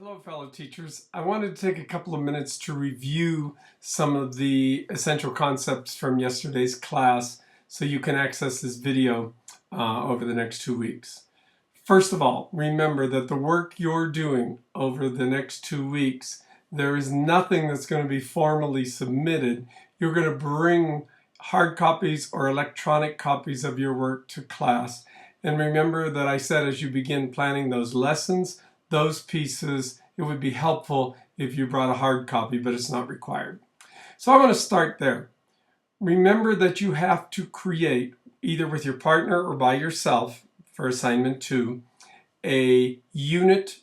Hello, fellow teachers. I wanted to take a couple of minutes to review some of the essential concepts from yesterday's class so you can access this video over the next 2 weeks. First of all, remember that the work you're doing over the next 2 weeks, there is nothing that's going to be formally submitted. You're going to bring hard copies or electronic copies of your work to class. And remember that I said as you begin planning those lessons, those pieces, it would be helpful if you brought a hard copy, but it's not required. So I want to start there. Remember that you have to create, either with your partner or by yourself for assignment 2, a unit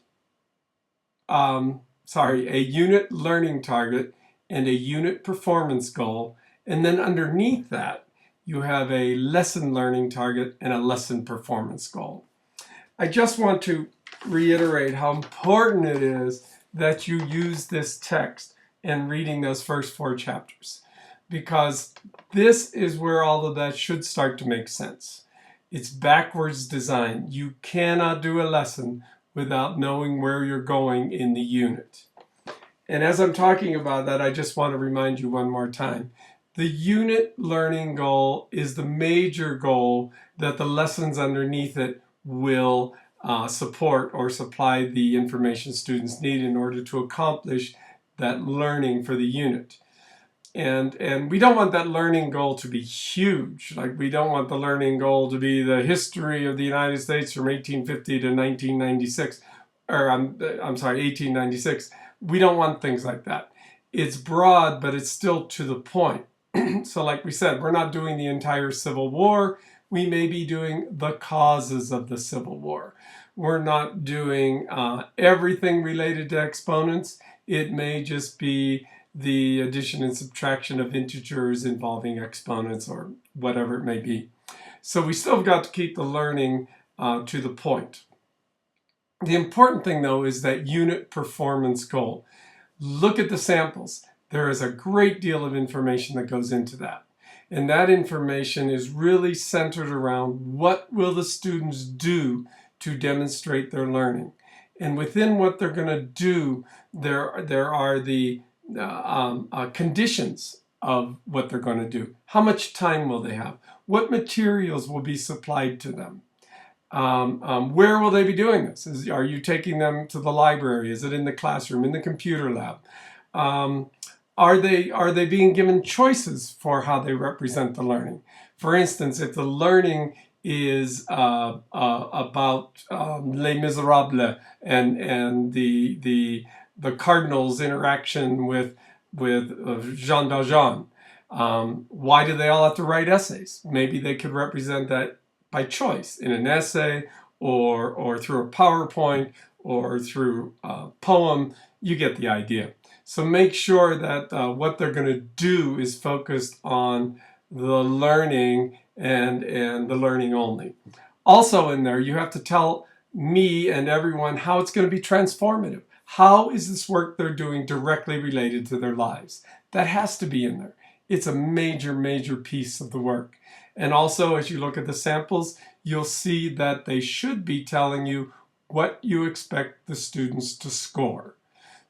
learning target and a unit performance goal. And then underneath that, you have a lesson learning target and a lesson performance goal. I just want to reiterate how important it is that you use this text in reading those first 4 chapters, because this is where all of that should start to make sense. It's backwards design. You cannot do a lesson without knowing where you're going in the unit. And as I'm talking about that, I just want to remind you one more time. The unit learning goal is the major goal that the lessons underneath it will support or supply the information students need in order to accomplish that learning for the unit. And we don't want that learning goal to be huge. Like, we don't want the learning goal to be the history of the United States from 1850 to 1996, or I'm sorry, 1896. We don't want things like that. It's broad, but it's still to the point. So like we said, we're not doing the entire Civil War. We may be doing the causes of the Civil War. We're not doing everything related to exponents. It may just be the addition and subtraction of integers involving exponents or whatever it may be. So we still got to keep the learning to the point. The important thing, though, is that unit performance goal. Look at the samples. There is a great deal of information that goes into that. And that information is really centered around what will the students do to demonstrate their learning. And within what they're going to do, there are the conditions of what they're going to do. How much time will they have? What materials will be supplied to them? Where will they be doing this? Are you taking them to the library? Is it in the classroom, in the computer lab? Are they being given choices for how they represent the learning? For instance, if the learning is about Les Miserables and the Cardinal's interaction with Jean Valjean, why do they all have to write essays? Maybe they could represent that by choice in an essay or through a PowerPoint or through a poem. You get the idea. So make sure that what they're going to do is focused on the learning and the learning only. Also in there, you have to tell me and everyone how it's going to be transformative. How is this work they're doing directly related to their lives? That has to be in there. It's a major, major piece of the work. And also, as you look at the samples, you'll see that they should be telling you what you expect the students to score.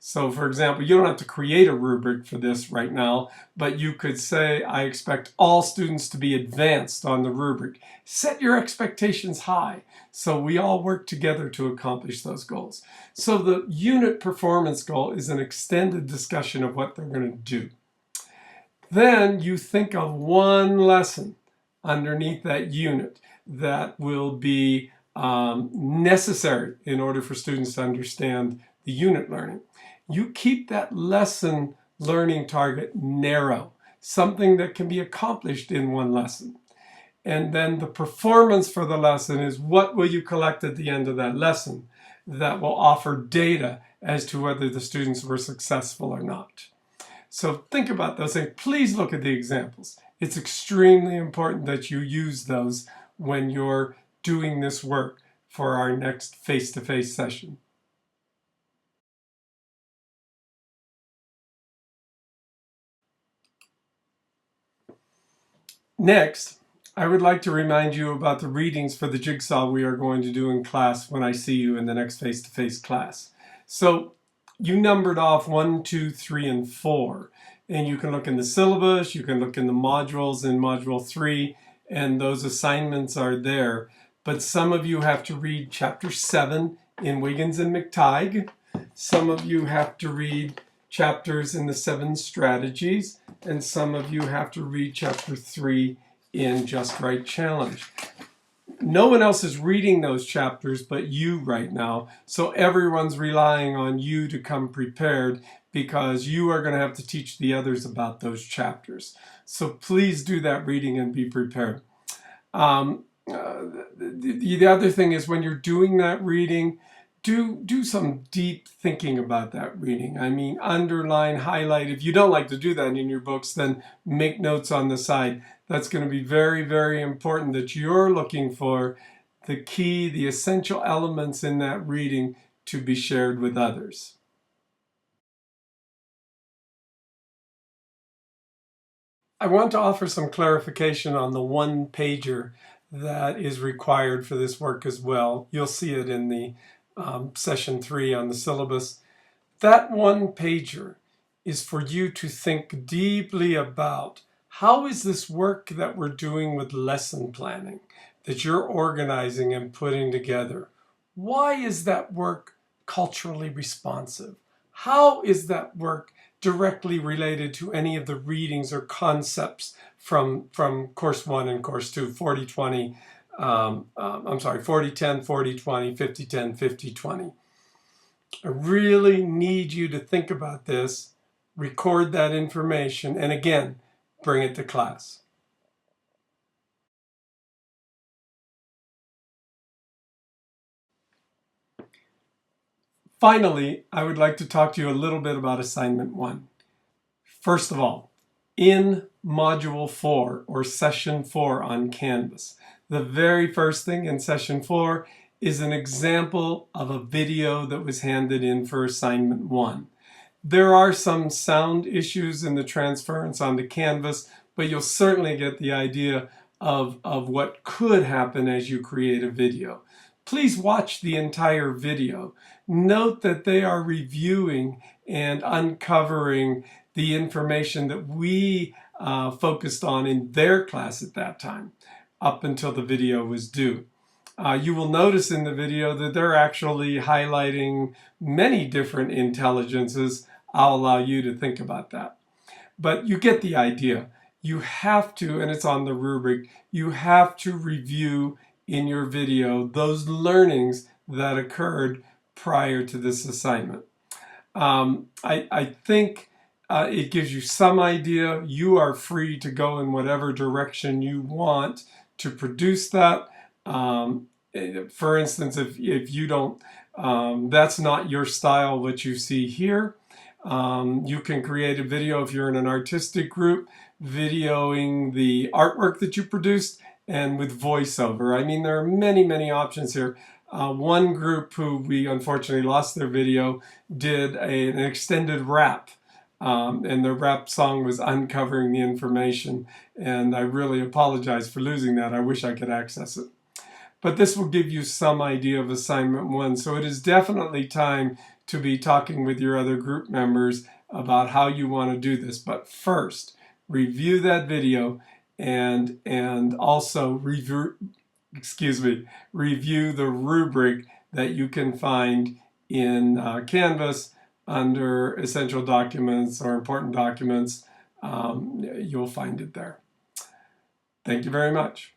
So for example, you don't have to create a rubric for this right now, but you could say, I expect all students to be advanced on the rubric. Set your expectations high so we all work together to accomplish those goals. So the unit performance goal is an extended discussion of what they're going to do. Then you think of one lesson underneath that unit that will be necessary in order for students to understand the unit learning. You keep that lesson learning target narrow, something that can be accomplished in one lesson. And then the performance for the lesson is what will you collect at the end of that lesson that will offer data as to whether the students were successful or not. So think about those things. Please look at the examples. It's extremely important that you use those when you're doing this work for our next face-to-face session. Next, I would like to remind you about the readings for the jigsaw we are going to do in class when I see you in the next face-to-face class. So you numbered off 1, 2, 3, and 4. And you can look in the syllabus, you can look in the modules in Module 3, and those assignments are there. But some of you have to read Chapter 7 in Wiggins and McTighe. Some of you have to read chapters in the 7 strategies, and some of you have to read Chapter 3 in Just Right Challenge. No one else is reading those chapters but you right now, so everyone's relying on you to come prepared because you are going to have to teach the others about those chapters. So please do that reading and be prepared. The other thing is, when you're doing that reading, do some deep thinking about that reading. I mean, underline, highlight. If you don't like to do that in your books, then make notes on the side. That's going to be very, very important that you're looking for the key, the essential elements in that reading to be shared with others. I want to offer some clarification on the one-pager that is required for this work as well. You'll see it in the Session 3 on the syllabus. That one-pager is for you to think deeply about, how is this work that we're doing with lesson planning, that you're organizing and putting together? Why is that work culturally responsive? How is that work directly related to any of the readings or concepts from Course 1 and Course 2, 40-20, 40-10, 40-20, 50-10, 50-20. I really need you to think about this, record that information, and again, bring it to class. Finally, I would like to talk to you a little bit about Assignment 1. First of all, in Module 4 or Session 4 on Canvas, the very first thing in Session 4 is an example of a video that was handed in for Assignment 1. There are some sound issues in the transference onto Canvas, but you'll certainly get the idea of what could happen as you create a video. Please watch the entire video. Note that they are reviewing and uncovering the information that we focused on in their class at that time, up until the video was due. You will notice in the video that they're actually highlighting many different intelligences. I'll allow you to think about that. But you get the idea. You have to, and it's on the rubric, you have to review in your video those learnings that occurred prior to this assignment. I think it gives you some idea. You are free to go in whatever direction you want to produce that. For instance, if you don't, that's not your style, what you see here, you can create a video if you're in an artistic group, videoing the artwork that you produced and with voiceover. I mean, there are many, many options here. One group who we unfortunately lost their video did an extended rap. And the rap song was uncovering the information, and I really apologize for losing that. I wish I could access it. But this will give you some idea of Assignment 1. So it is definitely time to be talking with your other group members about how you want to do this. But first, review that video and also review the rubric that you can find in Canvas under Essential Documents or Important Documents. You'll find it there. Thank you very much.